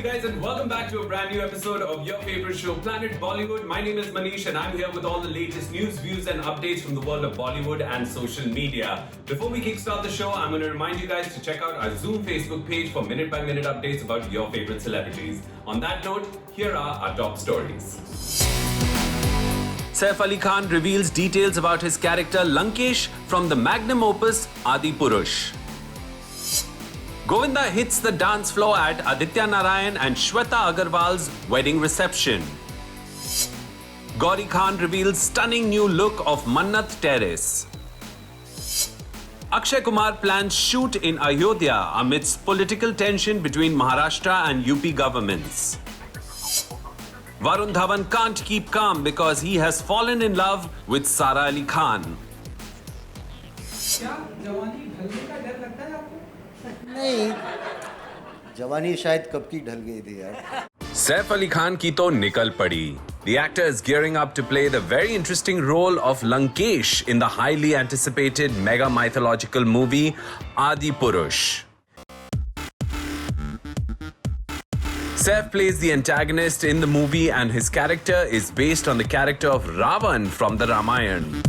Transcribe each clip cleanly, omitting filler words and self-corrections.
guys, and welcome back to a brand new episode of your favorite show, Planet Bollywood. My name is Manish, and I'm here with all the latest news, views, and updates from the world of Bollywood and social media. Before we kickstart the show, I'm going to remind you guys to check out our Zoom Facebook page for minute-by-minute updates about your favorite celebrities. On that note, here are our top stories. Saif Ali Khan reveals details about his character Lankesh from the magnum opus Adipurush. Govinda hits the dance floor at Aditya Narayan and Shweta Agarwal's wedding reception. Gauri Khan reveals stunning new look of Mannat Terrace. Akshay Kumar plans shoot in Ayodhya amidst political tension between Maharashtra and UP governments. Varun Dhawan can't keep calm because he has fallen in love with Sara Ali Khan. क्या जवानी ढलने का डर लगता है आपको? नहीं, जवानी शायद कब की ढल गई थी यार. Saif Ali Khan ki to nikal padi. The actor is gearing up to play the very interesting role of Lankesh in the highly anticipated mega mythological movie Adipurush. Saif plays the antagonist in the movie and his character is based on the character of Ravan from the Ramayana.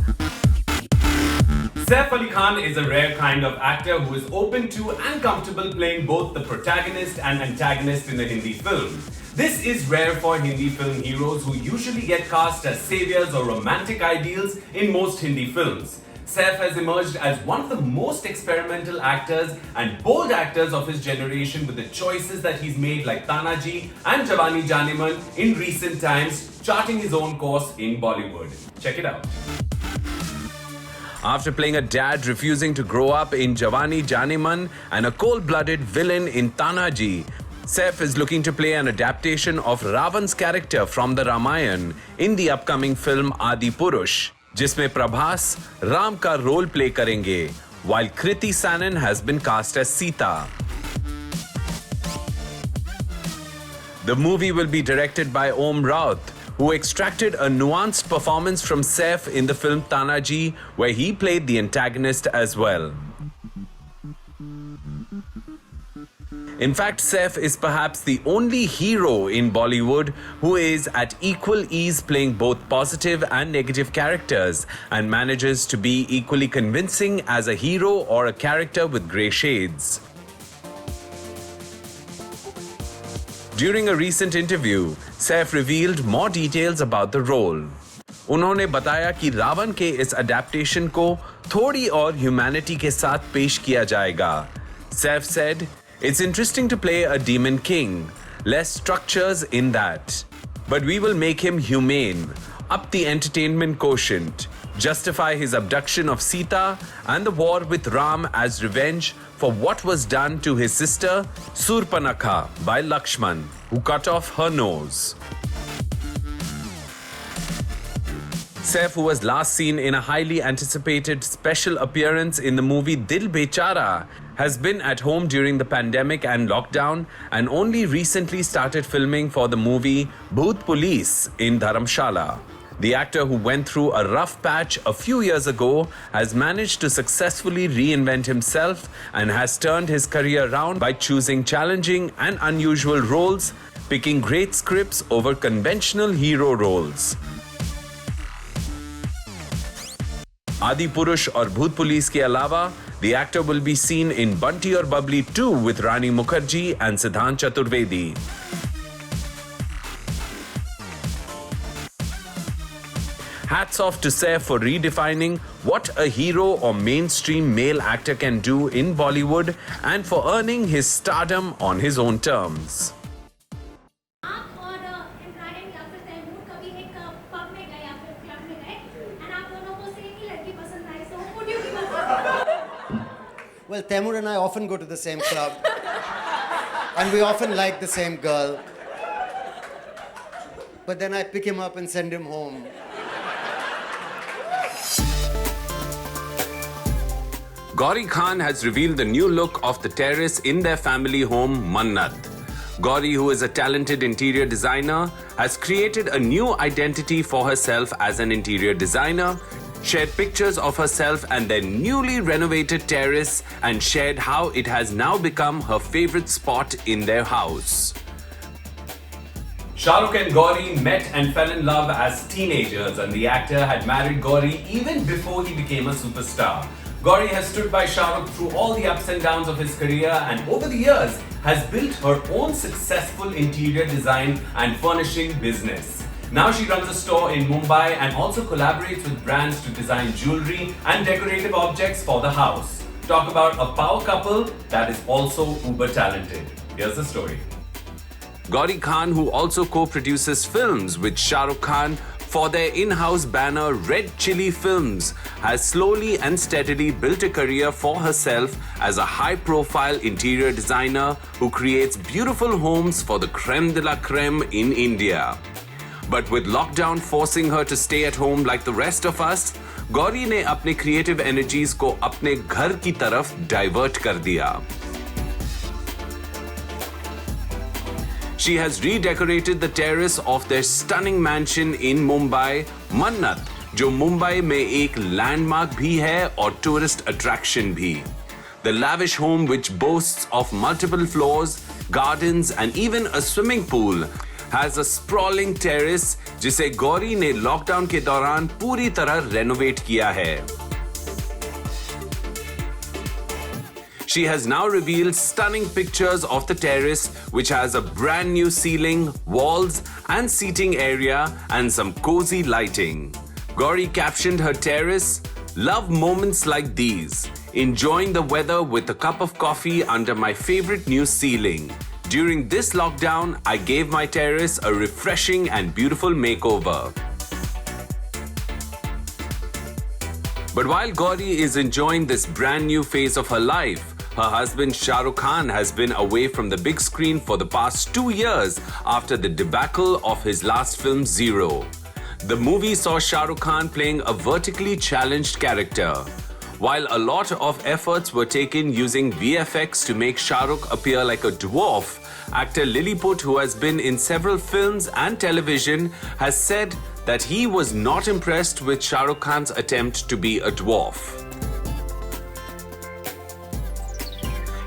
Saif Ali Khan is a rare kind of actor who is open to and comfortable playing both the protagonist and antagonist in a Hindi film. This is rare for Hindi film heroes who usually get cast as saviors or romantic ideals in most Hindi films. Saif has emerged as one of the most experimental actors and bold actors of his generation with the choices that he's made like Tanaji and Jawani Janiman in recent times, charting his own course in Bollywood. Check it out. After playing a dad refusing to grow up in Jawani Janiman and a cold-blooded villain in Tanaji, Saif is looking to play an adaptation of Ravan's character from the Ramayana in the upcoming film Adipurush, जिसमें प्रभास राम का role play करेंगे, while Kriti Sanon has been cast as Sita. The movie will be directed by Om Raut, who extracted a nuanced performance from Saif in the film Tanaji, where he played the antagonist as well. In fact, Saif is perhaps the only hero in Bollywood who is at equal ease playing both positive and negative characters and manages to be equally convincing as a hero or a character with grey shades. During a recent interview, Saif revealed more details about the role. उन्होंने बताया कि रावण के इस adaptation को थोड़ी और humanity के साथ पेश किया जाएगा. Saif said, "It's interesting to play a demon king. Less structures in that. But we will make him humane, up the entertainment quotient, justify his abduction of Sita and the war with Ram as revenge for what was done to his sister Surpanakha by Lakshman, who cut off her nose." Saif, who was last seen in a highly anticipated special appearance in the movie Dil Bechara, has been at home during the pandemic and lockdown and only recently started filming for the movie Bhoot Police in Dharamshala. The actor, who went through a rough patch a few years ago, has managed to successfully reinvent himself and has turned his career around by choosing challenging and unusual roles, picking great scripts over conventional hero roles. Adipurush और भूत police के अलावा, the actor will be seen in Bunty और Bubbly 2 with Rani Mukherjee and Siddhant Chaturvedi. Hats off to Saif for redefining what a hero or mainstream male actor can do in Bollywood and for earning his stardom on his own terms. Well, Taimur and I often go to the same club. And we often like the same girl. But then I pick him up and send him home. Gauri Khan has revealed the new look of the terrace in their family home, Mannat. Gauri, who is a talented interior designer, has created a new identity for herself as an interior designer, shared pictures of herself and their newly renovated terrace, and shared how it has now become her favorite spot in their house. Shah Rukh and Gauri met and fell in love as teenagers, and the actor had married Gauri even before he became a superstar. Gauri has stood by Shah Rukh through all the ups and downs of his career, and over the years has built her own successful interior design and furnishing business. Now she runs a store in Mumbai and also collaborates with brands to design jewelry and decorative objects for the house. Talk about a power couple that is also uber talented. Here's the story. Gauri Khan, who also co-produces films with Shah Rukh Khan for their in-house banner Red Chilli Films, has slowly and steadily built a career for herself as a high-profile interior designer who creates beautiful homes for the creme de la creme in India. But with lockdown forcing her to stay at home like the rest of us, Gauri ने अपने creative energies को अपने घर की तरफ divert कर दिया. She has redecorated the terrace of their stunning mansion in Mumbai, Mannat, जो मुंबई में एक landmark भी है और tourist attraction भी. The lavish home, which boasts of multiple floors, gardens and even a swimming pool, has a sprawling terrace जिसे गौरी ने lockdown के दौरान पूरी तरह रेनोवेट किया है. She has now revealed stunning pictures of the terrace, which has a brand new ceiling, walls and seating area and some cozy lighting. Gauri captioned her terrace, "Love moments like these, enjoying the weather with a cup of coffee under my favorite new ceiling. During this lockdown, I gave my terrace a refreshing and beautiful makeover." But while Gauri is enjoying this brand new phase of her life, her husband Shah Rukh Khan has been away from the big screen for the past 2 years after the debacle of his last film Zero. The movie saw Shah Rukh Khan playing a vertically challenged character. While a lot of efforts were taken using VFX to make Shah Rukh appear like a dwarf, actor Lilliput, who has been in several films and television, has said that he was not impressed with Shah Rukh Khan's attempt to be a dwarf.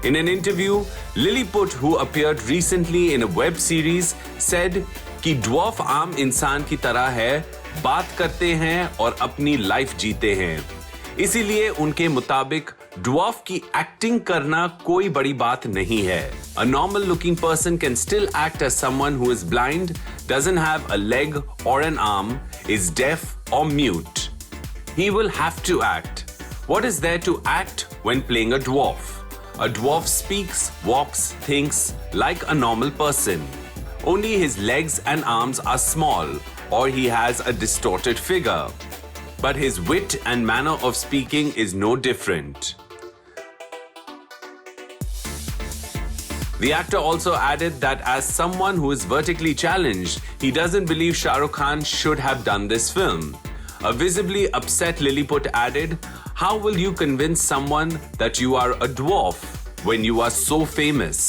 In an interview, Lilliput, who appeared recently in a web series, said कि dwarf आम इंसान की तरह है, बात करते हैं और अपनी लाइफ जीते हैं. इसीलिए उनके मुताबिक dwarf की एक्टिंग करना कोई बड़ी बात नहीं है. A normal looking person can still act as someone who is blind, doesn't have a leg or an arm, is deaf or mute. He will have to act. What is there to act when playing a dwarf? A dwarf speaks, walks, thinks like a normal person. Only his legs and arms are small, or he has a distorted figure. But his wit and manner of speaking is no different. The actor also added that as someone who is vertically challenged, he doesn't believe Shah Rukh Khan should have done this film. A visibly upset Lilliput added, "How will you convince someone that you are a dwarf when you are so famous?"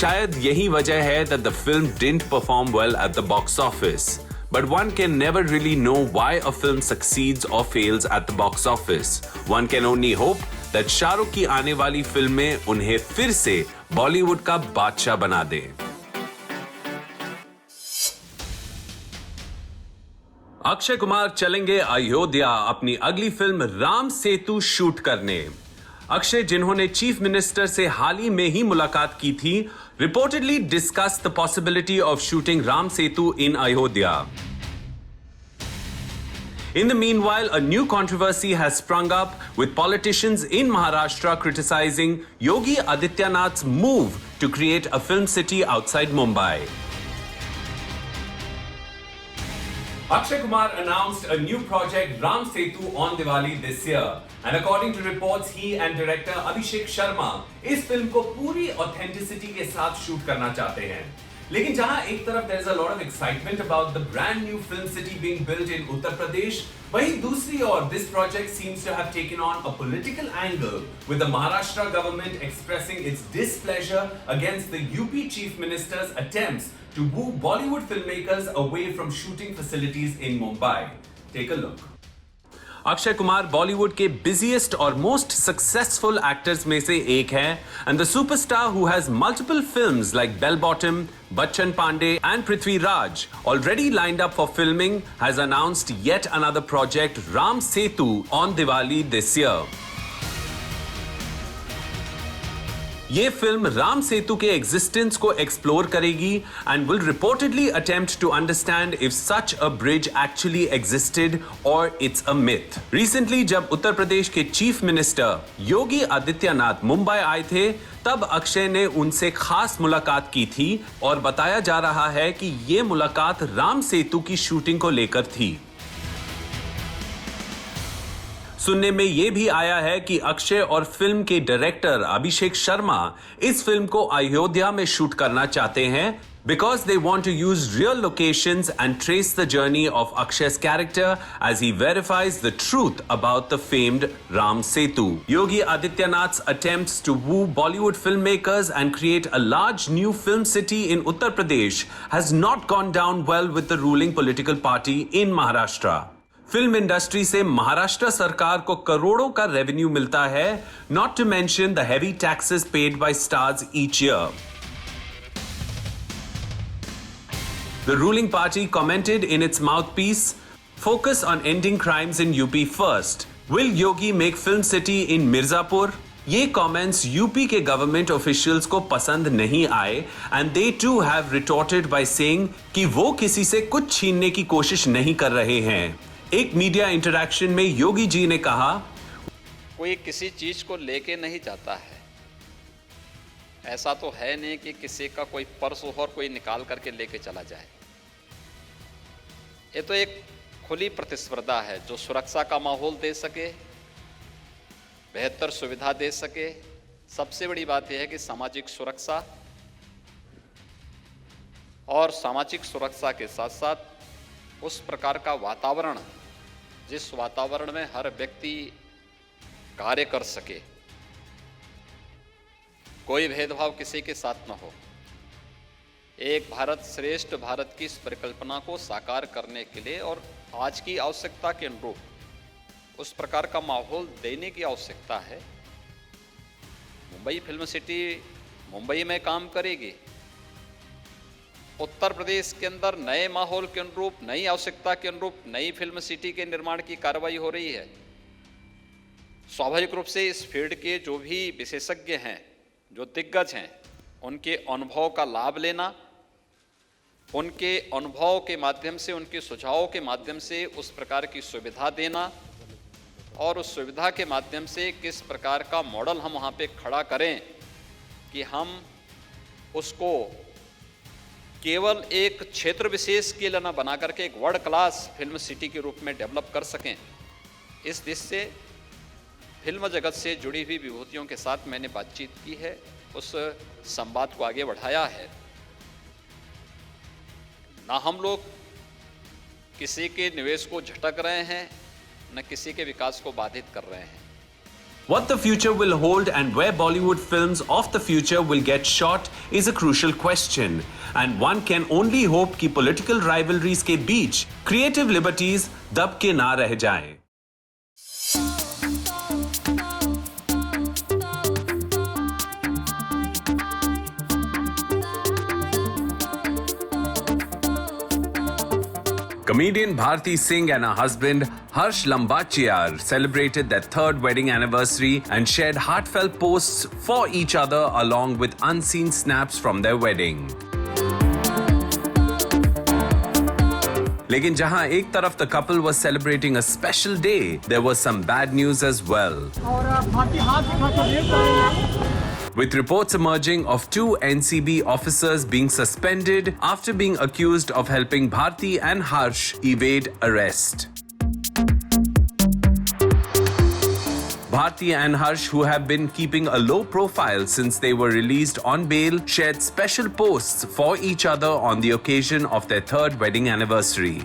शायद यही वजह है that the film didn't perform well at the box office. But one can never really know why a film succeeds or fails at the box office. One can only hope that Shah Rukh की आने वाली फिल्में उन्हें फिर से बॉलीवुड का बादशाह बना दें. अक्षय कुमार चलेंगे अयोध्या अपनी अगली फिल्म राम सेतु शूट करने. अक्षय, जिन्होंने चीफ मिनिस्टर से हाल ही में ही मुलाकात की थी, reportedly discussed the possibility of shooting Ram Setu in Ayodhya. In the meanwhile, a new controversy has sprung up with politicians in Maharashtra criticizing Yogi Adityanath's move to create a film city outside Mumbai. Akshay Kumar announced a new project, Ram Setu, on Diwali this year. And according to reports, he and director Abhishek Sharma इस film को पूरी authenticity के साथ shoot करना चाहते हैं. लेकिन जहां एक तरफ there is a lot of excitement about the brand new film city being built in Uttar Pradesh, वहीं दूसरी ओर this project seems to have taken on a political angle, with the Maharashtra government expressing its displeasure against the UP chief minister's attempts to woo Bollywood filmmakers away from shooting facilities in Mumbai. Take a look. Akshay Kumar Bollywood के busiest और most successful actors में से एक हैं and the superstar who has multiple films like Bell Bottom, Bachchan Pandey and Prithviraj already lined up for filming has announced yet another project Ram Setu on Diwali this year. ये film Ram Setu के existence को explore करेगी and will reportedly attempt to understand if such a bridge actually existed और it's a myth. Recently जब उत्तर प्रदेश के chief minister Yogi Adityanath Mumbai आए थे तब अक्षय ने उनसे खास मुलाकात की थी और बताया जा रहा है कि ये मुलाकात राम सेतु की शूटिंग को लेकर थी. सुनने में यह भी आया है कि अक्षय और फिल्म के डायरेक्टर अभिषेक शर्मा इस फिल्म को अयोध्या में शूट करना चाहते हैं because they want to use real locations and trace the journey of Akshay's character as he verifies the truth about the famed Ram Setu. Yogi Adityanath's attempts to woo Bollywood filmmakers and create a large new film city in Uttar Pradesh has not gone down well with the ruling political party in Maharashtra. Film industry से महाराष्ट्र सरकार को करोड़ों का revenue मिलता है, not to mention the heavy taxes paid by stars each year. The ruling party commented in its mouthpiece, focus on ending crimes in UP first. Will Yogi make film city in Mirzapur? ये comments UP के government officials को पसंद नहीं आए and they too have retorted by saying कि वो किसी से कुछ छीनने की कोशिश नहीं कर रहे हैं. एक मीडिया इंटरैक्शन में योगी जी ने कहा, कोई किसी चीज को लेके नहीं जाता है. ऐसा तो है नहीं कि किसी का कोई पर्स हो और कोई निकाल करके लेके चला जाए. ये तो एक खुली प्रतिस्पर्धा है जो सुरक्षा का माहौल दे सके, बेहतर सुविधा दे सके. सबसे बड़ी बात यह है कि सामाजिक सुरक्षा और सामाजिक सुरक्षा के साथ साथ उस प्रकार का वातावरण जिस वातावरण में हर व्यक्ति कार्य कर सके, कोई भेदभाव किसी के साथ न हो, एक भारत श्रेष्ठ भारत की इस परिकल्पना को साकार करने के लिए और आज की आवश्यकता के अनुरूप उस प्रकार का माहौल देने की आवश्यकता है. मुंबई फिल्म सिटी मुंबई में काम करेगी. उत्तर प्रदेश के अंदर नए माहौल के अनुरूप, नई आवश्यकता के अनुरूप नई फिल्म सिटी के निर्माण की कार्रवाई हो रही है. स्वाभाविक रूप से इस फील्ड के जो भी विशेषज्ञ हैं, जो दिग्गज हैं, उनके अनुभव का लाभ लेना, उनके अनुभव के माध्यम से, उनके सुझावों के माध्यम से उस प्रकार की सुविधा देना और उस सुविधा के माध्यम से किस प्रकार का मॉडल हम वहाँ पे खड़ा करें कि हम उसको केवल एक क्षेत्र विशेष के लिए न बना करके एक वर्ल्ड क्लास फिल्म सिटी के रूप में डेवलप कर सकें. इस दिशा से फिल्म जगत से जुड़ी हुई विभूतियों के साथ मैंने बातचीत की है, उस संवाद को आगे बढ़ाया है. ना हम लोग किसी के निवेश को झटक रहे हैं, न किसी के विकास को बाधित कर रहे हैं. What the future will hold and where Bollywood films of the future will get shot is a crucial question. And one can only hope कि political rivalries के बीच creative liberties दब के ना रह जाएं. Comedian Bharti Singh and her husband Harsh Lambachiyar celebrated their third wedding anniversary and shared heartfelt posts for each other along with unseen snaps from their wedding. लेकिन जहां एक तरफ the couple was celebrating a special day, there was some bad news as well. With reports emerging of 2 NCB officers being suspended after being accused of helping Bharti and Harsh evade arrest. Bharti and Harsh, who have been keeping a low profile since they were released on bail, shared special posts for each other on the occasion of their third wedding anniversary.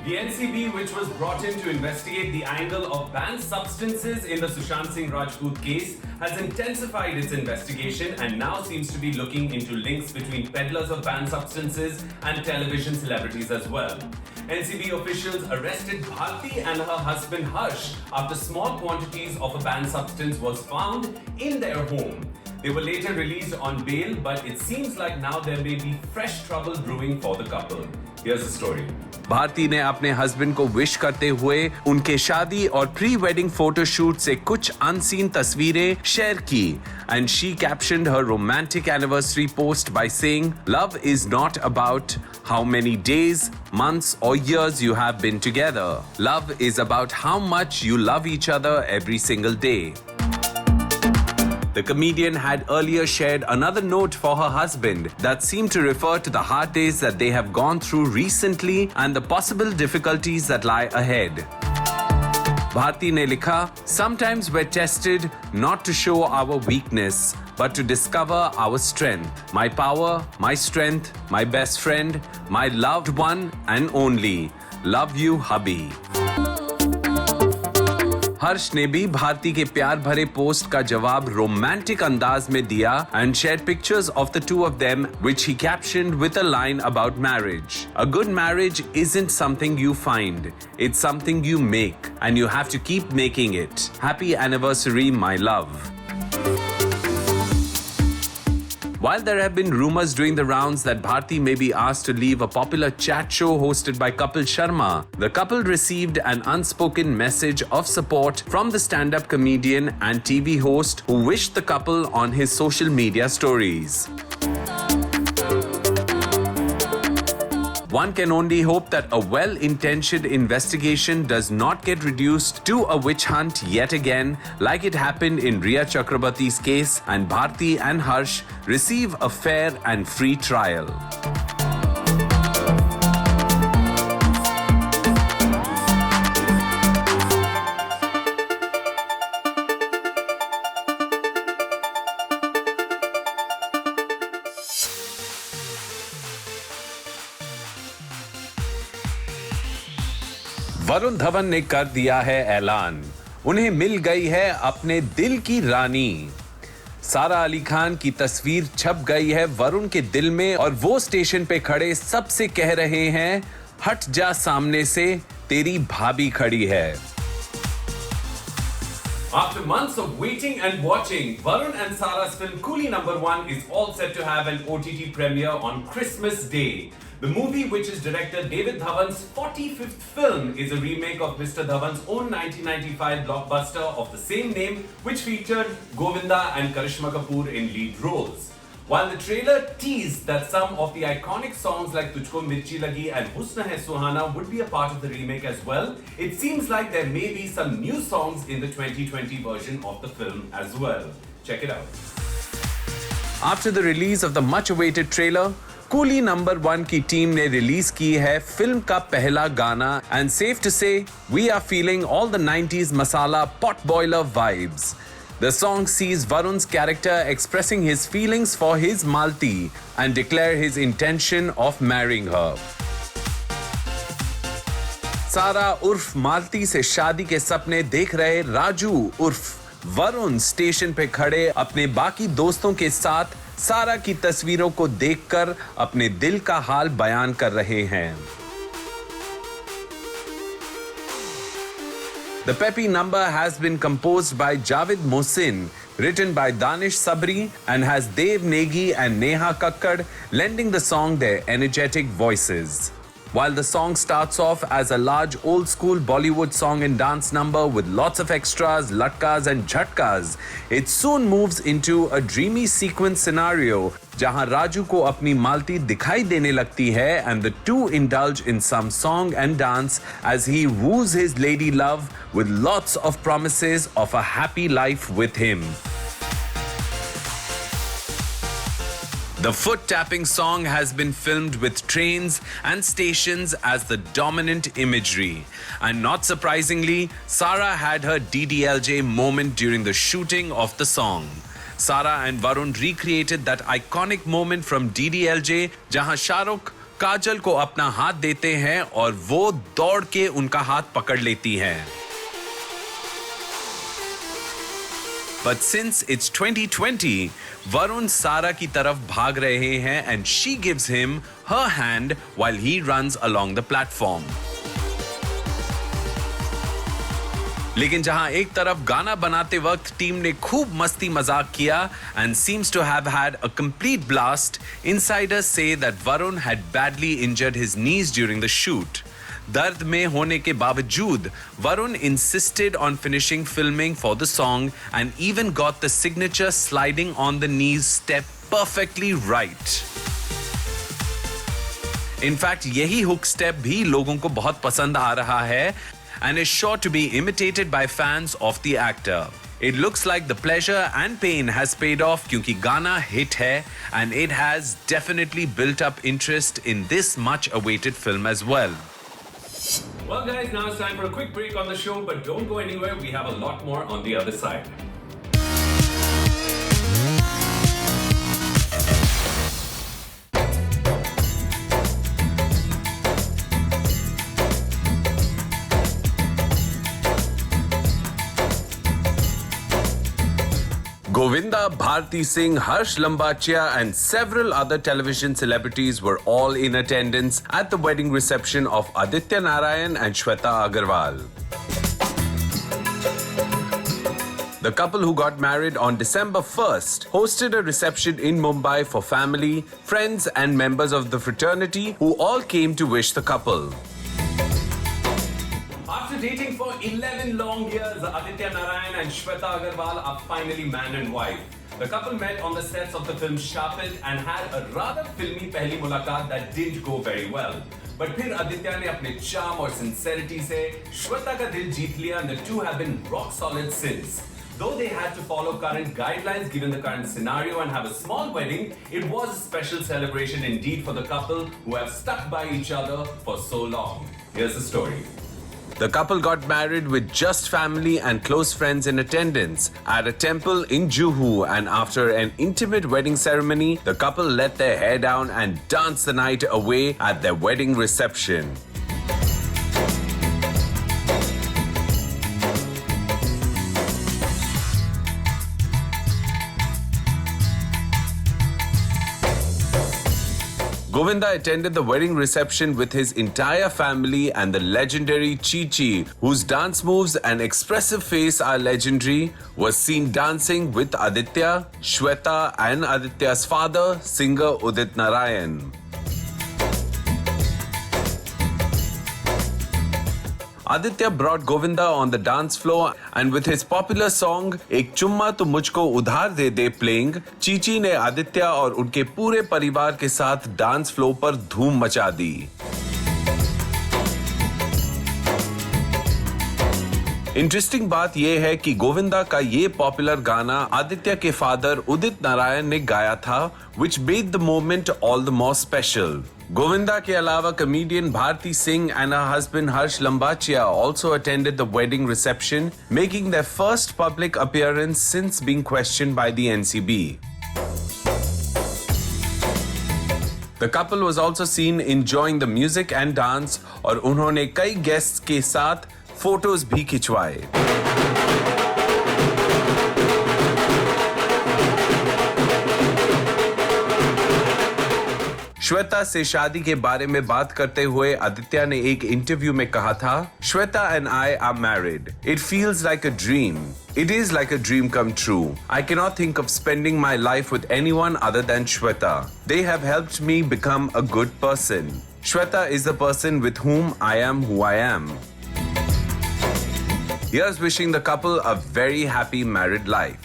The NCB, which was brought in to investigate the angle of banned substances in the Sushant Singh Rajput case, has intensified its investigation and now seems to be looking into links between peddlers of banned substances and television celebrities as well. NCB officials arrested Bharti and her husband Harsh after small quantities of a banned substance was found in their home. They were later released on bail, but it seems like now there may be fresh trouble brewing for the couple. Here's the story. Bharti ने अपने husband को wish करते हुए उनके शादी और pre wedding photoshoot से कुछ अनसीन तस्वीरें शेयर की and she captioned her romantic anniversary post by saying, "Love is not about how many days, months or years you have been together. Love is about how much you love each other every single day." The comedian had earlier shared another note for her husband that seemed to refer to the hard days that they have gone through recently and the possible difficulties that lie ahead. Bharti ne likha, "Sometimes we're tested not to show our weakness, but to discover our strength. My power, my strength, my best friend, my loved one and only. Love you, hubby." हर्ष ने भी भारती के प्यार भरे post का जवाब romantic अंदाज में दिया and shared pictures of the two of them, which he captioned with a line about marriage. A good marriage isn't something you find, it's something you make, and you have to keep making it. Happy anniversary, my love. While there have been rumors doing the rounds that Bharti may be asked to leave a popular chat show hosted by Kapil Sharma, the couple received an unspoken message of support from the stand-up comedian and TV host who wished the couple on his social media stories. One can only hope that a well-intentioned investigation does not get reduced to a witch hunt yet again, like it happened in Riya Chakrabarti's case, and Bharti and Harsh receive a fair and free trial. Varun Dhawan ने कर दिया है ऐलान, उन्हें मिल गई है अपने दिल की रानी। सारा अली खान की तस्वीर छप गई है वरुण के दिल में और वो स्टेशन पे खड़े सबसे कह रहे हैं, हट जा सामने से, तेरी भाभी खड़ी है। After months of waiting and watching, Varun and Sara's film Coolie No. 1 is all set to have an OTT premiere on Christmas Day. The movie, which is director David Dhawan's 45th film, is a remake of Mr. Dhawan's own 1995 blockbuster of the same name, which featured Govinda and Karishma Kapoor in lead roles. While the trailer teased that some of the iconic songs like Tujhko Mirchi Lagi and Husn Hai Suhana would be a part of the remake as well, it seems like there may be some new songs in the 2020 version of the film as well. Check it out. After the release of the much-awaited trailer, coolie number 1 की team ने release की है film का पहला गाना and safe to say we are feeling all the 90s masala pot boiler vibes. The song sees Varun's character expressing his feelings for his Malti and declare his intention of marrying her. सारा उर्फ मालती से शादी के सपने देख रहे राजू उर्फ Varun station पे खड़े अपने बाकी दोस्तों के साथ सारा की तस्वीरों को देखकर अपने दिल का हाल बयान कर रहे हैं। The peppy number has been composed by Javed Mohsin, written by Danish Sabri, and has Dev Negi and Neha Kakkad lending the song their energetic voices. While the song starts off as a large old-school Bollywood song and dance number with lots of extras, latkas and jhatkas, it soon moves into a dreamy sequence scenario जहां राजू को अपनी मालती दिखाई देने लगती है and the two indulge in some song and dance as he woos his lady love with lots of promises of a happy life with him. The foot-tapping song has been filmed with trains and stations as the dominant imagery. And not surprisingly, Sara had her DDLJ moment during the shooting of the song. Sara and Varun recreated that iconic moment from DDLJ, jahan Shah Rukh, काजल को अपना हाथ देते हैं और वो दौड़ के उनका हाथ पकड़ लेती हैं। But since it's 2020, Varun Sara की तरफ भाग रहे हैं and she gives him her hand while he runs along the platform. लेकिन जहां एक तरफ गाना बनाते वक्त टीम ने खूब मस्ती मजाक किया and seems to have had a complete blast, insiders say that Varun had badly injured his knees during the shoot. दर्द में होने के बावजूद Varun insisted on finishing filming for the song and even got the signature sliding on the knees step perfectly right. In fact, यही hook step भी लोगों को बहुत पसंद आ रहा है and is sure to be imitated by fans of the actor. It looks like the pleasure and pain has paid off क्योंकि गाना hit है and it has definitely built up interest in this much awaited film as well. Well guys, now it's time for a quick break on the show, but don't go anywhere, we have a lot more on the other side. Govinda, Bharti Singh, Harsh Lambachia and several other television celebrities were all in attendance at the wedding reception of Aditya Narayan and Shweta Agarwal. The couple who got married on December 1st hosted a reception in Mumbai for family, friends and members of the fraternity who all came to wish the couple. After dating for 11 long years, Aditya Narayan and Shweta Agarwal are finally man and wife. The couple met on the sets of the film Shapit and had a rather filmy pehli mulaqat that didn't go very well. But फिर आदित्य ने अपने charm और sincerity से श्वेता का दिल जीत लिया and the two have been rock solid since. Though they had to follow current guidelines given the current scenario and have a small wedding, it was a special celebration indeed for the couple who have stuck by each other for so long. Here's the story. The couple got married with just family and close friends in attendance at a temple in Juhu, and after an intimate wedding ceremony, the couple let their hair down and danced the night away at their wedding reception. Govinda attended the wedding reception with his entire family and the legendary Chi-Chi, whose dance moves and expressive face are legendary, was seen dancing with Aditya, Shweta and Aditya's father, singer Udit Narayan. Aditya brought Govinda on the dance floor and with his popular song Ek Chumma Tu Mujhko Udhar De De playing, Chi-Chi ने आदित्य और उनके पूरे परिवार के साथ dance floor पर धूम मचा दी। इंटरेस्टिंग बात यह है कि गोविंदा का ये पॉपुलर गाना आदित्य के फादर उदित नारायण ने गाया था, which made the moment all the more special. Govinda के अलावा comedian Bharti Singh and her husband Harsh Lambachia also attended the wedding reception, making their first public appearance since being questioned by the NCB. The couple was also seen enjoying the music and dance और उन्होंने कई guests के साथ photos भी खिंचवाए। श्वेता से शादी के बारे में बात करते हुए आदित्य ने एक इंटरव्यू में कहा था, Shweta and I are married. It feels like a dream. It is like a dream come true. I cannot think of spending my life with anyone other than Shweta. They have helped me become a good person. Shweta is the person with whom I am who I am. Here's wishing the couple a very happy married life.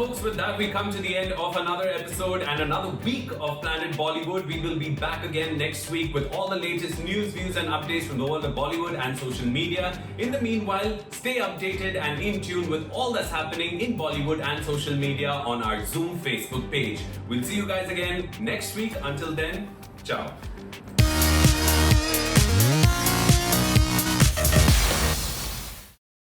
folks, with that we come to the end of another episode and another week of Planet Bollywood. We will be back again next week with all the latest news, views and updates from the world of Bollywood and social media. In the meanwhile, stay updated and in tune with all that's happening in Bollywood and social media on our Zoom Facebook page. We'll see you guys again next week. Until then, ciao.